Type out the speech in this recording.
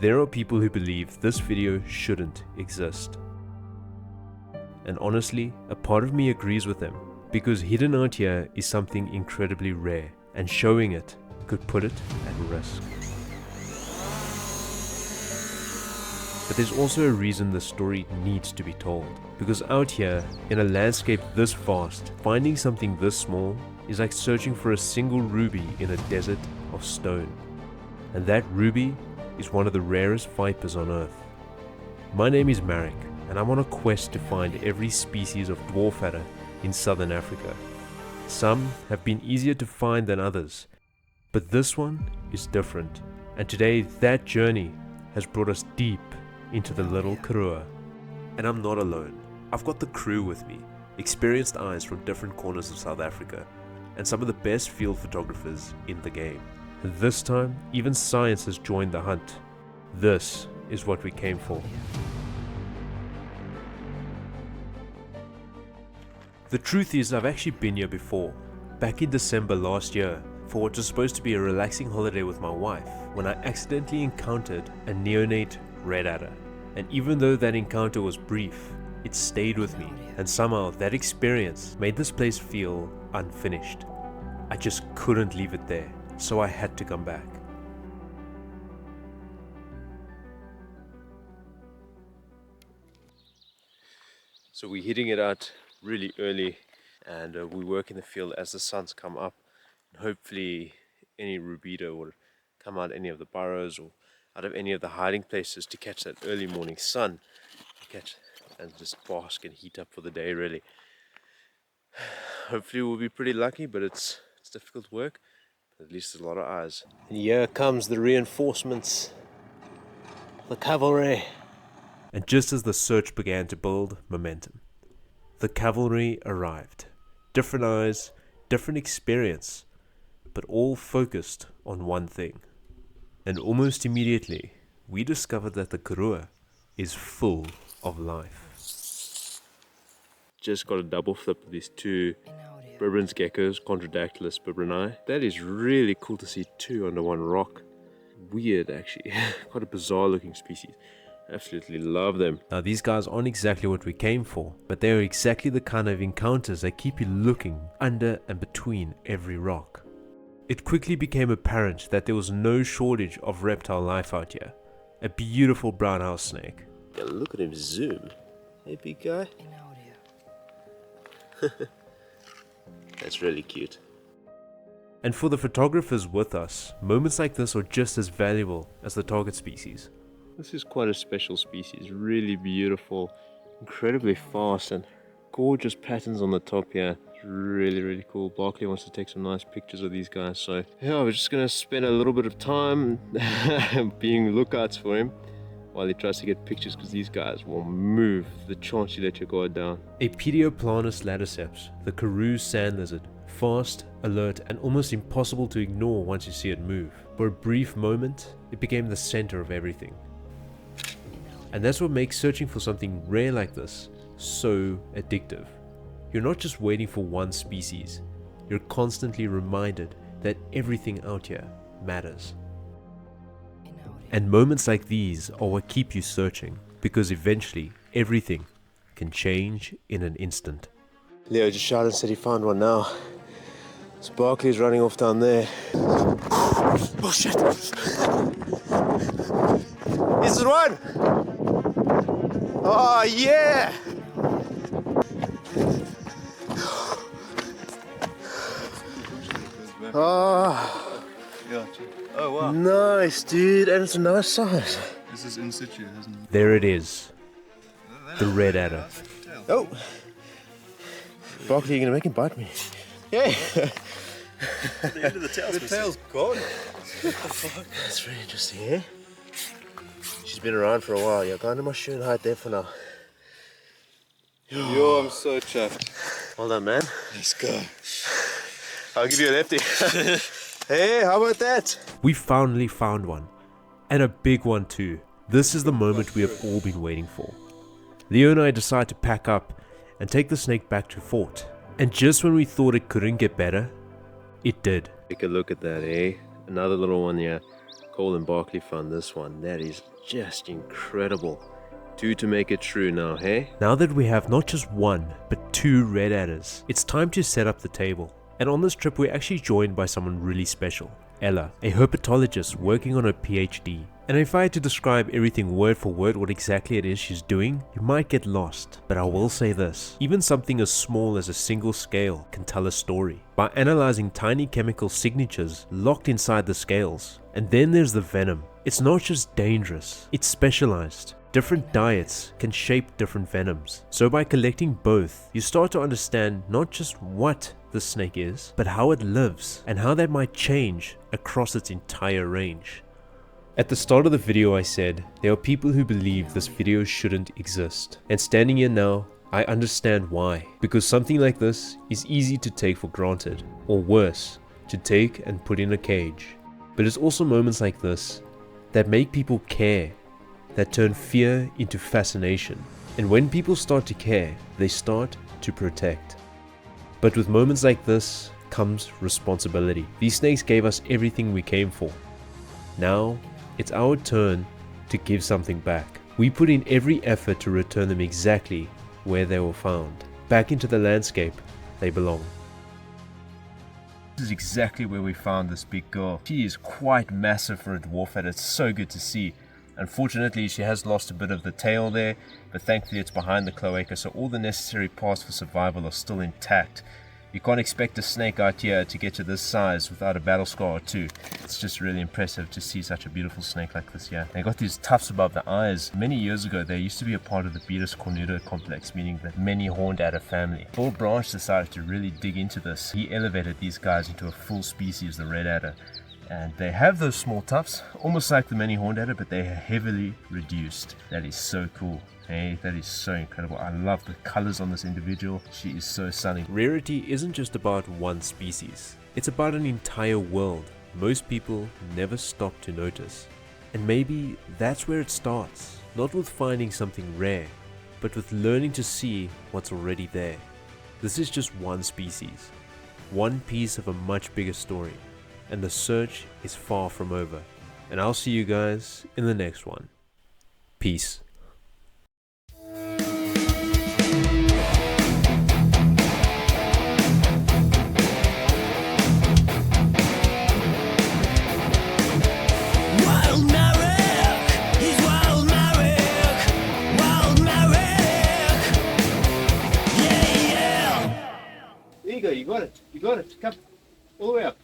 There are people who believe this video shouldn't exist. And honestly, a part of me agrees with them, because hidden out here is something incredibly rare, and showing it could put it at risk. But there's also a reason the story needs to be told, because out here, in a landscape this vast, finding something this small is like searching for a single ruby in a desert of stone. And that ruby is one of the rarest vipers on Earth. My name is Derrick, and I'm on a quest to find every species of dwarf adder in southern Africa. Some have been easier to find than others, but this one is different, and today that journey has brought us deep into the little Karoo. And I'm not alone. I've got the crew with me, experienced eyes from different corners of South Africa, and some of the best field photographers in the game. And this time, even science has joined the hunt. This is what we came for. The truth is, I've actually been here before, back in December last year, for what was supposed to be a relaxing holiday with my wife, when I accidentally encountered a neonate red adder. And even though that encounter was brief, it stayed with me, and somehow that experience made this place feel unfinished. I just couldn't leave it there, so I had to come back. So we're hitting it out really early, and we work in the field as the suns come up, and hopefully any Rubida will come out any of the burrows or out of any of the hiding places to catch that early morning sun, and just bask and heat up for the day really. Hopefully we'll be pretty lucky, but it's difficult work, but at least there's a lot of eyes. And here comes the reinforcements, the cavalry. And just as the search began to build momentum, the cavalry arrived. Different eyes, different experience, but all focused on one thing. And almost immediately, we discovered that the Karoo is full of life. Just got a double flip of these two Bribrin's geckos, Chondrodactylus bibrinae. That is really cool to see two under one rock. Weird actually, quite a bizarre looking species. Absolutely love them. Now these guys aren't exactly what we came for, but they are exactly the kind of encounters that keep you looking under and between every rock. It quickly became apparent that there was no shortage of reptile life out here. A beautiful brown house snake. Yeah, look at him zoom. Hey big guy. That's really cute. And for the photographers with us, moments like this are just as valuable as the target species. This is quite a special species, really beautiful, incredibly fast, and gorgeous patterns on the top here. It's really cool. Berkeley wants to take some nice pictures of these guys, so yeah, we're just gonna spend a little bit of time being lookouts for him while he tries to get pictures, because these guys will move the chance you let your guard down. A Pedoplanus laticeps, the Karoo sand lizard, fast, alert, and almost impossible to ignore once you see it move. For a brief moment, it became the center of everything. And that's what makes searching for something rare like this so addictive. You're not just waiting for one species, you're constantly reminded that everything out here matters. And moments like these are what keep you searching, because eventually everything can change in an instant. Leo just shouted and said he found one now. So Berkeley's running off down there. Oh shit! Is it one? Oh yeah! Oh wow. Nice dude, and it's a nice size. This is in situ, isn't it? There it is. The red adder. Oh! Berkeley, you're gonna make him bite me. Yeah! The end of the tail's missing. The tail's gone. What the fuck? That's very interesting, eh? She's been around for a while. Yeah, go under my shoe and hide there for now. Yo, I'm so chuffed. Well done, man. Let's go. I'll give you a lefty. Hey, how about that? We finally found one. And a big one too. This is the moment we have all been waiting for. Leo and I decide to pack up and take the snake back to fort. And just when we thought it couldn't get better, it did. Take a look at that, eh? Another little one here. Cole and Berkeley found this one. That is just incredible. 2 to make it true now, hey? Now that we have not just 1, but 2 red adders, it's time to set up the table. And on this trip we're actually joined by someone really special. Ella, a herpetologist working on her PhD. And if I had to describe everything word for word what exactly it is she's doing, you might get lost. But I will say this, even something as small as a single scale can tell a story by analyzing tiny chemical signatures locked inside the scales. And then there's the venom. It's not just dangerous, it's specialized. Different diets can shape different venoms. So by collecting both, you start to understand not just what the snake is, but how it lives and how that might change across its entire range. At the start of the video I said, there are people who believe this video shouldn't exist. And standing here now, I understand why. Because something like this is easy to take for granted, or worse, to take and put in a cage. But it's also moments like this that make people care, that turn fear into fascination. And when people start to care, they start to protect. But with moments like this comes responsibility. These snakes gave us everything we came for. Now, it's our turn to give something back. We put in every effort to return them exactly where they were found. Back into the landscape they belong. This is exactly where we found this big girl. She is quite massive for a dwarf adder. It's so good to see. Unfortunately, she has lost a bit of the tail there, but thankfully it's behind the cloaca, so all the necessary parts for survival are still intact. You can't expect a snake out here to get to this size without a battle scar or 2. It's just really impressive to see such a beautiful snake like this here. They got these tufts above the eyes. Many years ago, they used to be a part of the Bitis complex, meaning the many horned adder family. Paul Branch decided to really dig into this. He elevated these guys into a full species, the red adder. And they have those small tufts, almost like the many horned adder, but they are heavily reduced. That is so cool. Hey, that is so incredible. I love the colors on this individual. She is so stunning. Rarity isn't just about one species. It's about an entire world. Most people never stop to notice. And maybe that's where it starts. Not with finding something rare, but with learning to see what's already there. This is just one species. One piece of a much bigger story. And the search is far from over. And I'll see you guys in the next one. Peace. There you go, you got it. You got it. Come all the way up.